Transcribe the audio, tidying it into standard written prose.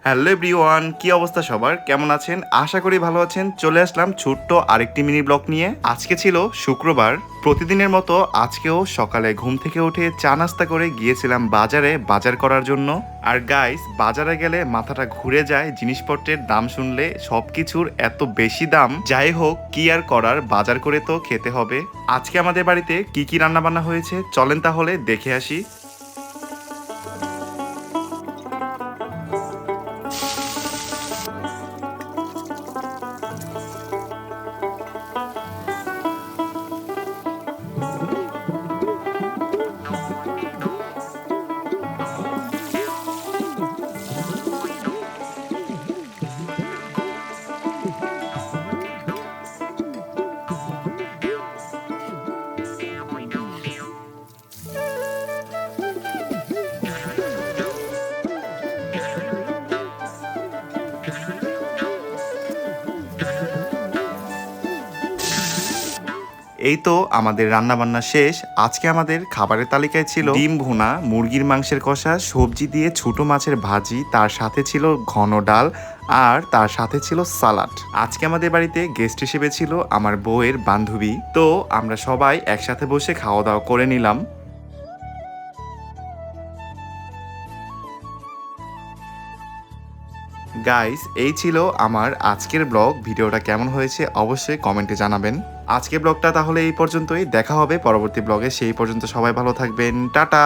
Hello everyone, কি অবস্থা সবার? কেমন আছেন? আশা করি ভালো আছেন। চলে আসলাম ছোট্ট আরেকটি মিনি ব্লগ নিয়ে। আজকে ছিল শুক্রবার। প্রতিদিনের মতো আজকেও সকালে ঘুম থেকে উঠে চা নাস্তা করে গিয়েছিলাম বাজারে বাজার করার জন্য। আর গাইস, বাজারে গেলে মাথাটা ঘুরে যায় জিনিসপত্রের দাম শুনলে। সবকিছুর এত বেশি দাম। যাই হোক, কি আর করার, বাজার করে তো খেতে হবে। আজকে আমাদের বাড়িতে কি কি রান্না বান্না হয়েছে চলেন তাহলে দেখে আসি। এই তো আমাদের রান্না বান্না শেষ। আজকে আমাদের খাবারের তালিকায় ছিল ডিম ভুনা, মুরগির মাংসের কষা, সবজি দিয়ে ছোট মাছের ভাজি, তার সাথে ছিল ঘন ডাল, আর তার সাথে ছিল সালাড। আজকে আমাদের বাড়িতে গেস্ট হিসেবে ছিল আমার বউয়ের বান্ধবী। তো আমরা সবাই একসাথে বসে খাওয়া দাওয়া করে নিলাম। গাইস, এই ছিল আমার আজকের ব্লগ। ভিডিওটা কেমন হয়েছে অবশ্যই কমেন্টে জানাবেন। আজকের ব্লগটা তাহলে এই পর্যন্তই। দেখা হবে পরবর্তী ব্লগে। সেই পর্যন্ত সবাই ভালো থাকবেন। টাটা।